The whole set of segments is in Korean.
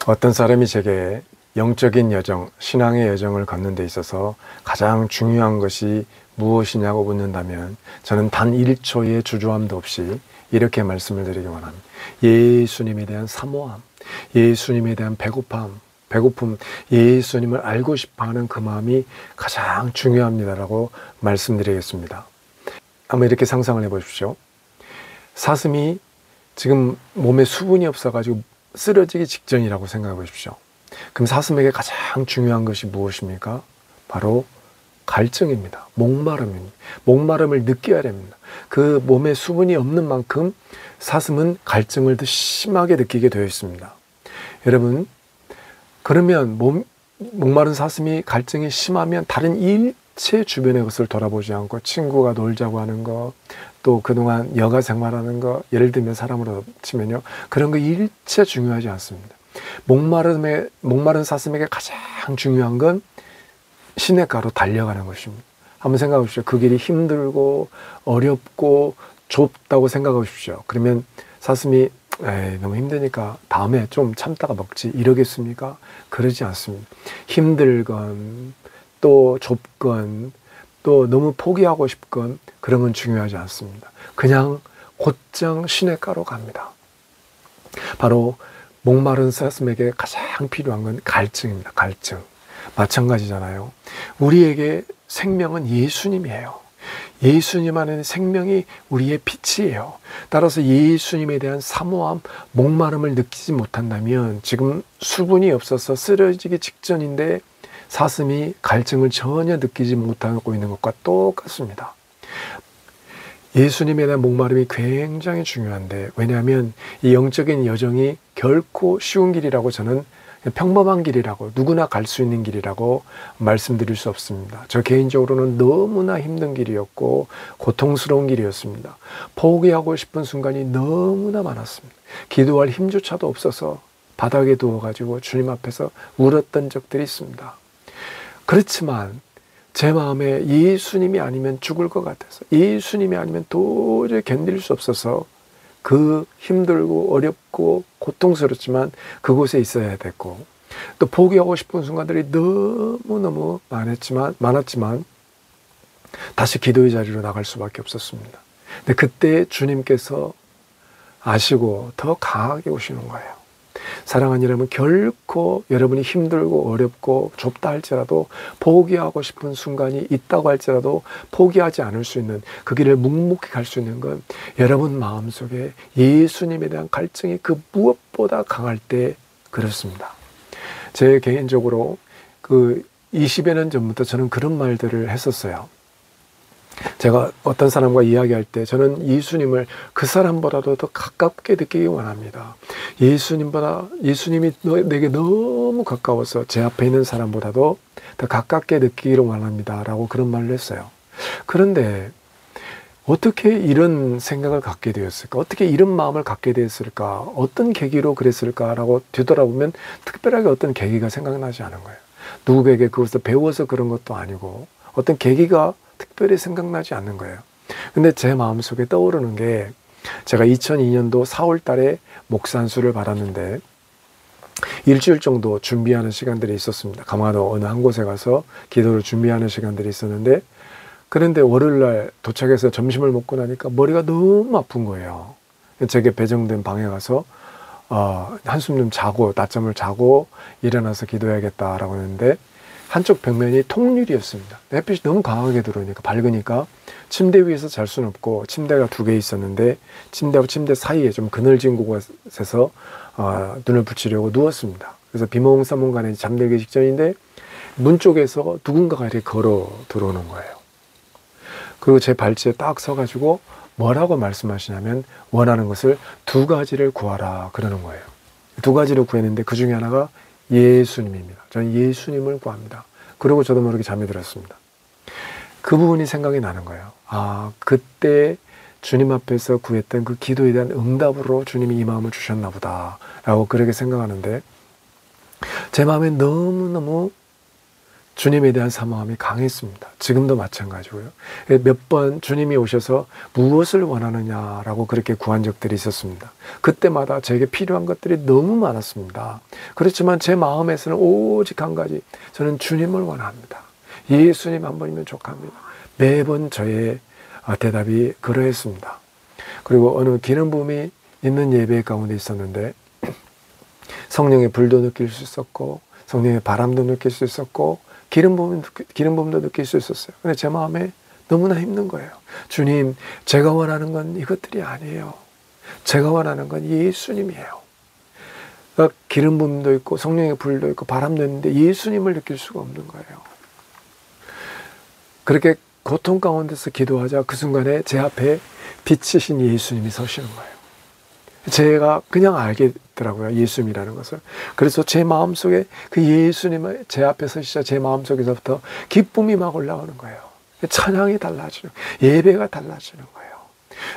어떤 사람이 제게 영적인 여정, 신앙의 여정을 걷는 데 있어서 가장 중요한 것이 무엇이냐고 묻는다면 저는 단 1초의 주저함도 없이 이렇게 말씀을 드리기 원합니다. 예수님에 대한 사모함, 예수님에 대한 배고픔, 예수님을 알고 싶어하는 그 마음이 가장 중요합니다라고 말씀드리겠습니다. 한번 이렇게 상상을 해보십시오. 사슴이 지금 몸에 수분이 없어가지고 쓰러지기 직전이라고 생각해 보십시오. 그럼 사슴에게 가장 중요한 것이 무엇입니까? 바로 갈증입니다. 목마름입니다. 목마름을 느껴야 됩니다. 그 몸에 수분이 없는 만큼 사슴은 갈증을 더 심하게 느끼게 되어 있습니다. 여러분, 그러면 목마른 사슴이 갈증이 심하면 다른 일체 주변의 것을 돌아보지 않고 친구가 놀자고 하는 거, 또 그동안 여가 생활하는 거, 예를 들면 사람으로 치면요, 그런 거 일체 중요하지 않습니다. 목마른 사슴에게 가장 중요한 건 시냇가로 달려가는 것입니다. 한번 생각해 보십시오. 그 길이 힘들고 어렵고 좁다고 생각해 보십시오. 그러면 사슴이 너무 힘드니까 다음에 좀 참다가 먹지 이러겠습니까? 그러지 않습니다. 힘들건 또 좁건 또 너무 포기하고 싶건 그런 건 중요하지 않습니다. 그냥 곧장 시냇가로 갑니다. 바로 목마른 사슴에게 가장 필요한 건 갈증입니다. 갈증. 마찬가지잖아요. 우리에게 생명은 예수님이에요. 예수님 안에는 생명이 우리의 빛이에요. 따라서 예수님에 대한 사모함, 목마름을 느끼지 못한다면 지금 수분이 없어서 쓰러지기 직전인데 사슴이 갈증을 전혀 느끼지 못하고 있는 것과 똑같습니다. 예수님에 대한 목마름이 굉장히 중요한데, 왜냐하면 이 영적인 여정이 결코 쉬운 길이라고, 저는 평범한 길이라고, 누구나 갈 수 있는 길이라고 말씀드릴 수 없습니다. 저 개인적으로는 너무나 힘든 길이었고 고통스러운 길이었습니다. 포기하고 싶은 순간이 너무나 많았습니다. 기도할 힘조차도 없어서 바닥에 누워가지고 주님 앞에서 울었던 적들이 있습니다. 그렇지만 제 마음에 예수님이 아니면 죽을 것 같아서, 예수님이 아니면 도저히 견딜 수 없어서 그 힘들고 어렵고 고통스럽지만 그곳에 있어야 됐고, 또 포기하고 싶은 순간들이 너무너무 많았지만 다시 기도의 자리로 나갈 수밖에 없었습니다. 근데 그때 주님께서 아시고 더 강하게 오시는 거예요. 사랑하는 여러분, 결코 여러분이 힘들고 어렵고 좁다 할지라도, 포기하고 싶은 순간이 있다고 할지라도 포기하지 않을 수 있는, 그 길을 묵묵히 갈 수 있는 건 여러분 마음속에 예수님에 대한 갈증이 그 무엇보다 강할 때 그렇습니다. 제 개인적으로 그 20여 년 전부터 저는 그런 말들을 했었어요. 제가 어떤 사람과 이야기할 때 저는 예수님을 그 사람보다도 더 가깝게 느끼기 원합니다. 예수님이 내게 너무 가까워서 제 앞에 있는 사람보다도 더 가깝게 느끼기를 원합니다 라고 그런 말을 했어요. 그런데 어떻게 이런 생각을 갖게 되었을까? 어떻게 이런 마음을 갖게 되었을까? 어떤 계기로 그랬을까라고 뒤돌아보면 특별하게 어떤 계기가 생각나지 않은 거예요. 누구에게 그것을 배워서 그런 것도 아니고 어떤 계기가 특별히 생각나지 않는 거예요. 근데 제 마음속에 떠오르는 게, 제가 2002년도 4월 달에 목사 안수를 받았는데 일주일 정도 준비하는 시간들이 있었습니다. 강화도 어느 한 곳에 가서 기도를 준비하는 시간들이 있었는데, 그런데 월요일 날 도착해서 점심을 먹고 나니까 머리가 너무 아픈 거예요. 제게 배정된 방에 가서 한숨 좀 자고, 낮잠을 자고 일어나서 기도해야겠다라고 했는데, 한쪽 벽면이 통유리였습니다. 햇빛이 너무 강하게 들어오니까, 밝으니까 침대 위에서 잘 수는 없고, 침대가 2개 있었는데 침대하고 침대 사이에 좀 그늘진 곳에서 눈을 붙이려고 누웠습니다. 그래서 비몽사몽간에 잠들기 직전인데 문 쪽에서 누군가가 이렇게 걸어 들어오는 거예요. 그리고 제 발치에 딱 서가지고 뭐라고 말씀하시냐면, 원하는 것을 2가지를 구하라 그러는 거예요. 2가지를 구했는데 그 중에 하나가 예수님입니다. 저는 예수님을 구합니다. 그리고 저도 모르게 잠이 들었습니다. 그 부분이 생각이 나는 거예요. 그때 주님 앞에서 구했던 그 기도에 대한 응답으로 주님이 이 마음을 주셨나 보다 라고 그렇게 생각하는데, 제 마음에 너무너무 주님에 대한 사모함이 강했습니다. 지금도 마찬가지고요. 몇 번 주님이 오셔서 무엇을 원하느냐라고 그렇게 구한 적들이 있었습니다. 그때마다 제게 필요한 것들이 너무 많았습니다. 그렇지만 제 마음에서는 오직 한 가지, 저는 주님을 원합니다. 예수님 한 번이면 족합니다. 매번 저의 대답이 그러했습니다. 그리고 어느 기름 부음이 있는 예배 가운데 있었는데 성령의 불도 느낄 수 있었고 성령의 바람도 느낄 수 있었고 기름 부음도 느낄 수 있었어요. 근데 제 마음에 너무나 힘든 거예요. 주님, 제가 원하는 건 이것들이 아니에요. 제가 원하는 건 예수님이에요. 그러니까 기름 부음도 있고 성령의 불도 있고 바람도 있는데 예수님을 느낄 수가 없는 거예요. 그렇게 고통 가운데서 기도하자 그 순간에 제 앞에 빛이신 예수님이 서시는 거예요. 제가 그냥 알겠더라고요. 예수님이라는 것을. 그래서 제 마음속에 그 예수님을 제 앞에 서시자 제 마음속에서부터 기쁨이 막 올라오는 거예요. 찬양이 달라지는, 예배가 달라지는 거예요.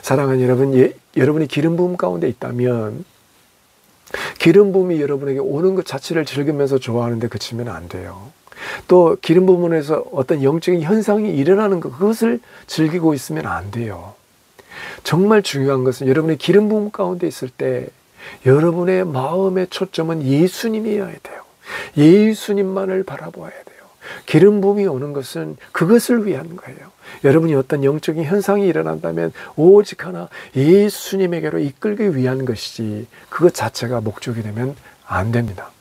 사랑하는 여러분, 여러분이 기름 부음 가운데 있다면 기름 부음이 여러분에게 오는 것 자체를 즐기면서 좋아하는데 그치면 안 돼요. 또 기름 부음에서 어떤 영적인 현상이 일어나는 것, 그것을 즐기고 있으면 안 돼요. 정말 중요한 것은 여러분의 기름 부음 가운데 있을 때 여러분의 마음의 초점은 예수님이어야 돼요. 예수님만을 바라보아야 돼요. 기름 부음이 오는 것은 그것을 위한 거예요. 여러분이 어떤 영적인 현상이 일어난다면 오직 하나 예수님에게로 이끌기 위한 것이지 그것 자체가 목적이 되면 안 됩니다.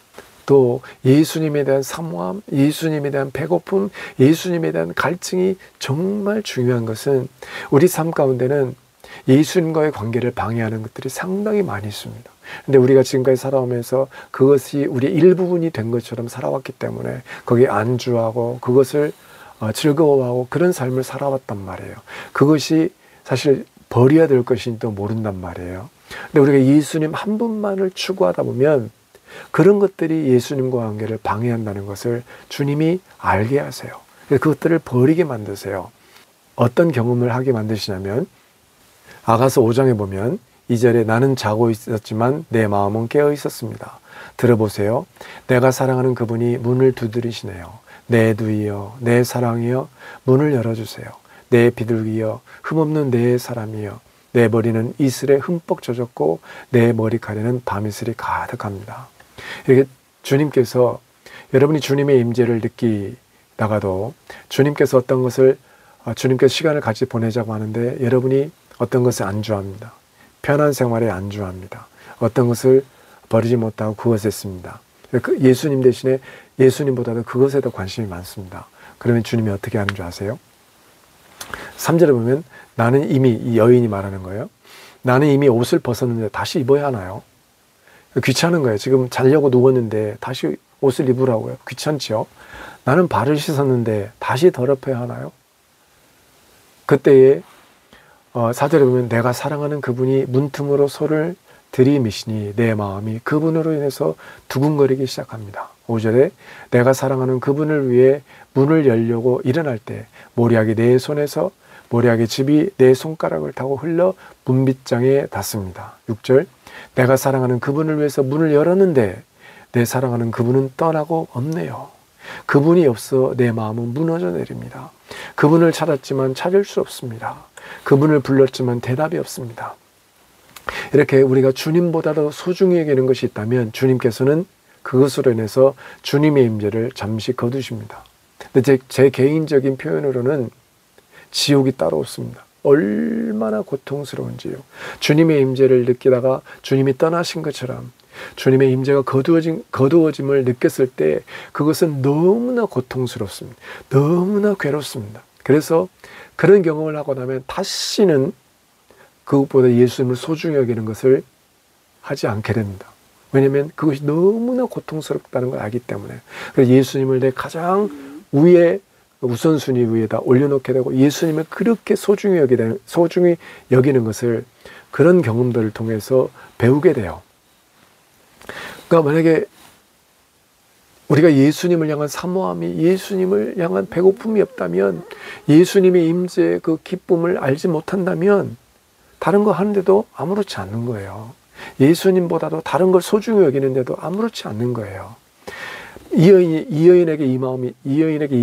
또 예수님에 대한 사모함, 예수님에 대한 배고픔, 예수님에 대한 갈증이 정말 중요한 것은 우리 삶 가운데는 예수님과의 관계를 방해하는 것들이 상당히 많이 있습니다. 근데 우리가 지금까지 살아오면서 그것이 우리의 일부분이 된 것처럼 살아왔기 때문에 거기에 안주하고 그것을 즐거워하고 그런 삶을 살아왔단 말이에요. 그것이 사실 버려야 될 것인지도 모른단 말이에요. 근데 우리가 예수님 한 분만을 추구하다 보면 그런 것들이 예수님과 관계를 방해한다는 것을 주님이 알게 하세요. 그것들을 버리게 만드세요. 어떤 경험을 하게 만드시냐면 아가서 5장에 보면 2절에 나는 자고 있었지만 내 마음은 깨어 있었습니다. 들어보세요. 내가 사랑하는 그분이 문을 두드리시네요. 내 두이여, 내 사랑이여, 문을 열어주세요. 내 비둘기여, 흠없는 내 사람이여, 내 머리는 이슬에 흠뻑 젖었고 내 머리카락에는 밤이슬이 가득합니다. 이렇게 주님께서 여러분이 주님의 임재를 느끼다가도 주님께서 어떤 것을 주님께서 시간을 같이 보내자고 하는데 여러분이 어떤 것을 안주합니다. 편한 생활에 안주합니다. 어떤 것을 버리지 못하고 그것에 씁니다. 예수님 대신에 예수님보다도 그것에 더 관심이 많습니다. 그러면 주님이 어떻게 하는 줄 아세요? 3절에 보면 나는 이미, 이 여인이 말하는 거예요. 나는 이미 옷을 벗었는데 다시 입어야 하나요? 귀찮은 거예요. 지금 자려고 누웠는데 다시 옷을 입으라고요. 귀찮지요? 나는 발을 씻었는데 다시 더럽혀야 하나요? 그때에 4절에 보면 내가 사랑하는 그분이 문틈으로 손을 들이미시니 내 마음이 그분으로 인해서 두근거리기 시작합니다. 5절에 내가 사랑하는 그분을 위해 문을 열려고 일어날 때 모략이 내 손에서 모략의 즙이 내 손가락을 타고 흘러 문빗장에 닿습니다. 6절 내가 사랑하는 그분을 위해서 문을 열었는데 내 사랑하는 그분은 떠나고 없네요. 그분이 없어 내 마음은 무너져 내립니다. 그분을 찾았지만 찾을 수 없습니다. 그분을 불렀지만 대답이 없습니다. 이렇게 우리가 주님보다도 소중히 여기는 것이 있다면 주님께서는 그것으로 인해서 주님의 임재를 잠시 거두십니다. 근데 제 개인적인 표현으로는 지옥이 따로 없습니다. 얼마나 고통스러운지요. 주님의 임재를 느끼다가 주님이 떠나신 것처럼 주님의 임재가 거두어짐을 느꼈을 때 그것은 너무나 고통스럽습니다. 너무나 괴롭습니다. 그래서 그런 경험을 하고 나면 다시는 그것보다 예수님을 소중히 여기는 것을 하지 않게 됩니다. 왜냐하면 그것이 너무나 고통스럽다는 걸 알기 때문에. 그래서 예수님을 내 가장 위에 우선순위 위에다 올려놓게 되고 예수님을 그렇게 소중히 여기는 것을 그런 경험들을 통해서 배우게 돼요. 그러니까 만약에 우리가 예수님을 향한 사모함이 예수님을 향한 배고픔이 없다면 예수님의 임재의 그 기쁨을 알지 못한다면 다른 거 하는데도 아무렇지 않는 거예요. 예수님보다도 다른 걸 소중히 여기는데도 아무렇지 않는 거예요. 이 여인에게 이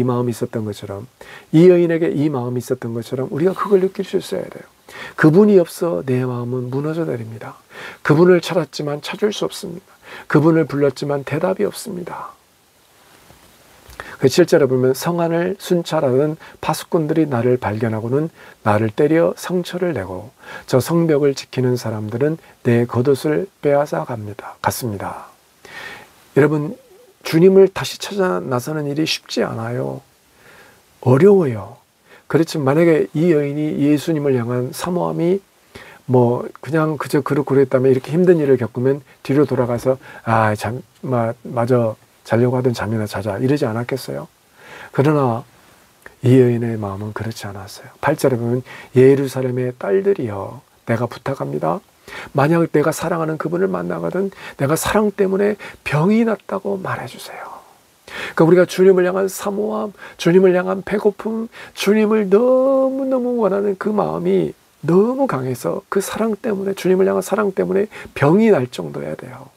마음이 있었던 것처럼, 이 여인에게 이 마음이 있었던 것처럼 우리가 그걸 느낄 수 있어야 돼요. 그분이 없어 내 마음은 무너져 내립니다. 그분을 찾았지만 찾을 수 없습니다. 그분을 불렀지만 대답이 없습니다. 그 7절에 보면 성안을 순찰하는 파수꾼들이 나를 발견하고는 나를 때려 상처를 내고 저 성벽을 지키는 사람들은 내 겉옷을 빼앗아 갔습니다. 여러분, 주님을 다시 찾아 나서는 일이 쉽지 않아요. 어려워요. 그렇지만 만약에 이 여인이 예수님을 향한 사모함이 그냥 그저 그렇고 그랬다면 이렇게 힘든 일을 겪으면 뒤로 돌아가서 마저 자려고 하던 잠이나 자자 이러지 않았겠어요? 그러나 이 여인의 마음은 그렇지 않았어요. 8절에 보면 예루살렘의 딸들이여 내가 부탁합니다. 만약 내가 사랑하는 그분을 만나거든 내가 사랑 때문에 병이 났다고 말해주세요. 그러니까 우리가 주님을 향한 사모함, 주님을 향한 배고픔, 주님을 너무너무 원하는 그 마음이 너무 강해서 그 사랑 때문에, 주님을 향한 사랑 때문에 병이 날 정도여야 돼요.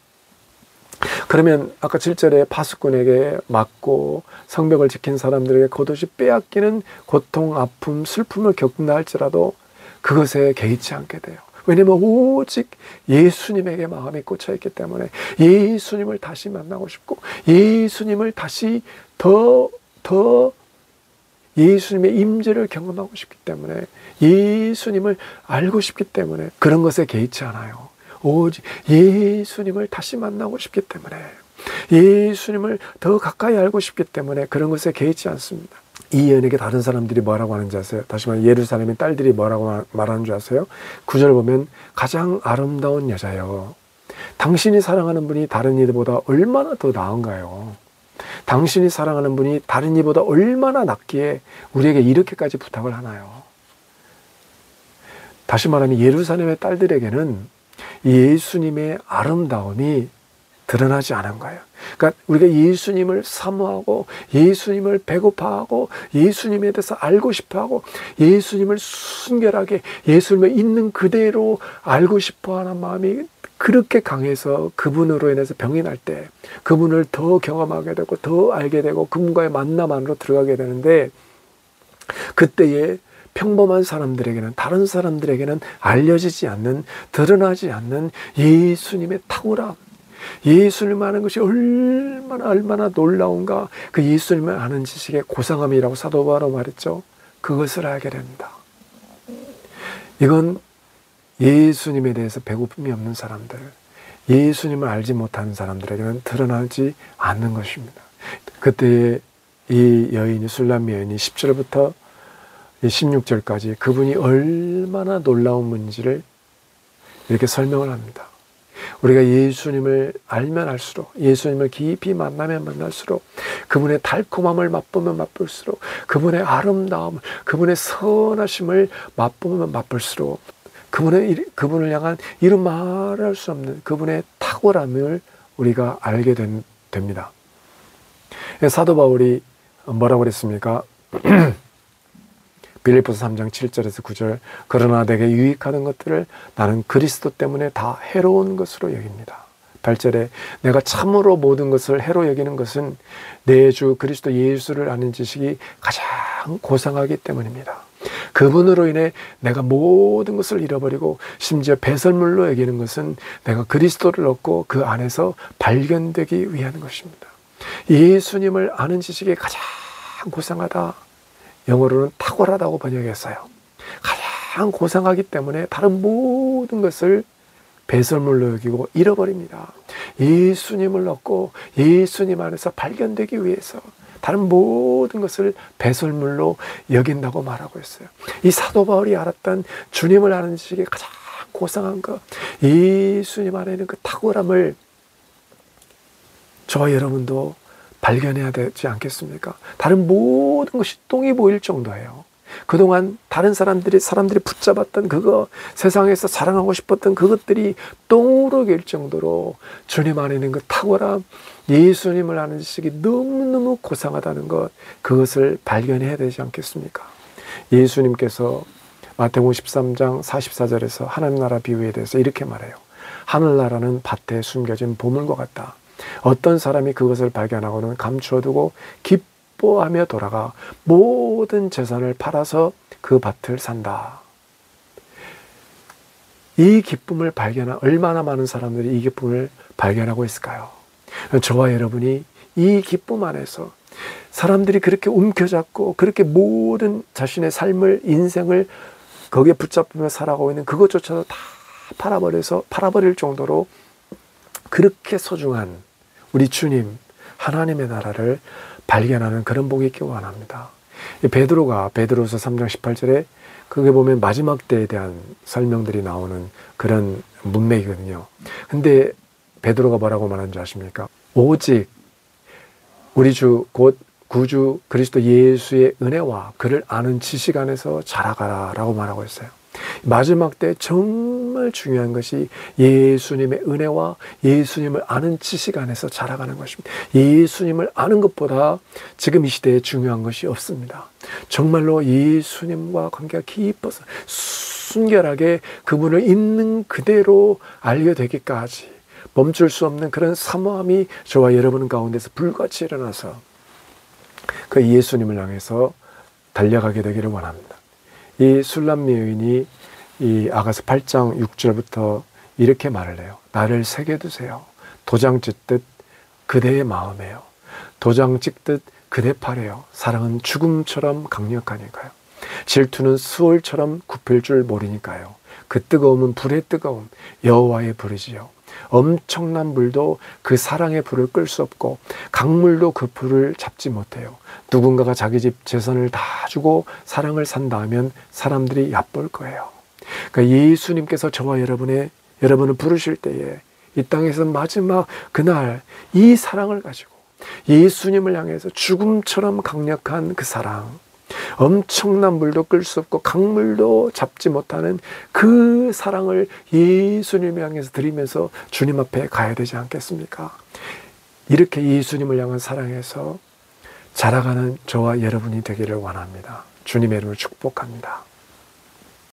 그러면 아까 7절에 파수꾼에게 맞고 성벽을 지킨 사람들에게 겉옷이 빼앗기는 고통, 아픔, 슬픔을 겪는다 할지라도 그것에 개의치 않게 돼요. 왜냐하면 오직 예수님에게 마음이 꽂혀있기 때문에 예수님을 다시 만나고 싶고 예수님을 다시 더 예수님의 임재를 경험하고 싶기 때문에 예수님을 알고 싶기 때문에 그런 것에 개의치 않아요. 오직 예수님을 다시 만나고 싶기 때문에 예수님을 더 가까이 알고 싶기 때문에 그런 것에 개의치 않습니다. 이 여인에게 다른 사람들이 뭐라고 하는지 아세요? 다시 말해 예루살렘의 딸들이 뭐라고 말하는 줄 아세요? 9절 보면 가장 아름다운 여자여 당신이 사랑하는 분이 다른 이들보다 얼마나 더 나은가요? 당신이 사랑하는 분이 다른 이보다 얼마나 낫기에 우리에게 이렇게까지 부탁을 하나요? 다시 말하면 예루살렘의 딸들에게는 예수님의 아름다움이 드러나지 않은 거예요. 그러니까 우리가 예수님을 사모하고 예수님을 배고파하고 예수님에 대해서 알고 싶어하고 예수님을 순결하게 예수님을 있는 그대로 알고 싶어하는 마음이 그렇게 강해서 그분으로 인해서 병이 날 때 그분을 더 경험하게 되고 더 알게 되고 그분과의 만남 안으로 들어가게 되는데 그때에 평범한 사람들에게는 다른 사람들에게는 알려지지 않는 드러나지 않는 예수님의 탁월함 예수님을 아는 것이 얼마나 놀라운가 그 예수님을 아는 지식의 고상함이라고 사도 바울은 말했죠. 그것을 알게 됩니다. 이건 예수님에 대해서 배고픔이 없는 사람들 예수님을 알지 못하는 사람들에게는 드러나지 않는 것입니다. 그때 이 여인이 술람 여인이 10절부터 16절까지 그분이 얼마나 놀라운 분인지를 이렇게 설명을 합니다. 우리가 예수님을 알면 알수록 예수님을 깊이 만나면 만날수록 그분의 달콤함을 맛보면 맛볼수록 그분의 아름다움을 그분의 선하심을 맛보면 맛볼수록 그분을 향한 이런 말할 수 없는 그분의 탁월함을 우리가 알게 됩니다. 사도 바울이 뭐라고 그랬습니까? 빌립보서 3장 7절에서 9절 그러나 내게 유익하는 것들을 나는 그리스도 때문에 다 해로운 것으로 여깁니다. 8절에 내가 참으로 모든 것을 해로 여기는 것은 내 주 그리스도 예수를 아는 지식이 가장 고상하기 때문입니다. 그분으로 인해 내가 모든 것을 잃어버리고 심지어 배설물로 여기는 것은 내가 그리스도를 얻고 그 안에서 발견되기 위한 것입니다. 예수님을 아는 지식이 가장 고상하다. 영어로는 탁월하다고 번역했어요. 가장 고상하기 때문에 다른 모든 것을 배설물로 여기고 잃어버립니다. 예수님을 얻고 예수님 안에서 발견되기 위해서 다른 모든 것을 배설물로 여긴다고 말하고 있어요. 이 사도 바울이 알았던 주님을 아는 지식이 가장 고상한 것, 예수님 안에 있는 그 탁월함을 저와 여러분도 발견해야 되지 않겠습니까? 다른 모든 것이 똥이 보일 정도예요. 그동안 다른 사람들이 붙잡았던 그거, 세상에서 자랑하고 싶었던 그것들이 똥으로 길 정도로 주님 안에 있는 그 탁월함, 예수님을 아는 지식이 너무너무 고상하다는 것, 그것을 발견해야 되지 않겠습니까? 예수님께서 마태복음 13장 44절에서 하나님 나라 비유에 대해서 이렇게 말해요. 하늘나라는 밭에 숨겨진 보물과 같다. 어떤 사람이 그것을 발견하고는 감추어두고 기뻐하며 돌아가 모든 재산을 팔아서 그 밭을 산다. 이 기쁨을 얼마나 많은 사람들이 이 기쁨을 발견하고 있을까요? 저와 여러분이 이 기쁨 안에서 사람들이 그렇게 움켜잡고 그렇게 모든 자신의 삶을, 인생을 거기에 붙잡으며 살아가고 있는 그것조차도 다 팔아버릴 정도로 그렇게 소중한 우리 주님, 하나님의 나라를 발견하는 그런 복이 있기 원합니다. 베드로서 3장 18절에 그게 보면 마지막 때에 대한 설명들이 나오는 그런 문맥이거든요. 근데 베드로가 뭐라고 말하는 줄 아십니까? 오직 우리 주 곧 구주 그리스도 예수의 은혜와 그를 아는 지식 안에서 자라가라 라고 말하고 있어요. 마지막 때 정말 중요한 것이 예수님의 은혜와 예수님을 아는 지식 안에서 자라가는 것입니다. 예수님을 아는 것보다 지금 이 시대에 중요한 것이 없습니다. 정말로 예수님과 관계가 깊어서 순결하게 그분을 있는 그대로 알게 되기까지 멈출 수 없는 그런 사모함이 저와 여러분 가운데서 불같이 일어나서 그 예수님을 향해서 달려가게 되기를 원합니다. 이 술람미 여인이 이 아가서 8장 6절부터 이렇게 말을 해요. 나를 새겨두세요. 도장 찍듯 그대의 마음에요. 도장 찍듯 그대 팔에요. 사랑은 죽음처럼 강력하니까요. 질투는 수월처럼 굽힐 줄 모르니까요. 그 뜨거움은 불의 뜨거움, 여호와의 불이지요. 엄청난 불도 그 사랑의 불을 끌 수 없고 강물도 그 불을 잡지 못해요. 누군가가 자기 집 재산을 다 주고 사랑을 산다 하면 사람들이 얕볼 거예요. 그러니까 예수님께서 저와 여러분을 부르실 때에 이 땅에서 마지막 그날 이 사랑을 가지고 예수님을 향해서 죽음처럼 강력한 그 사랑, 엄청난 물도 끌 수 없고 강물도 잡지 못하는 그 사랑을 예수님을 향해서 드리면서 주님 앞에 가야 되지 않겠습니까? 이렇게 예수님을 향한 사랑에서 자라가는 저와 여러분이 되기를 원합니다. 주님의 이름으로 축복합니다.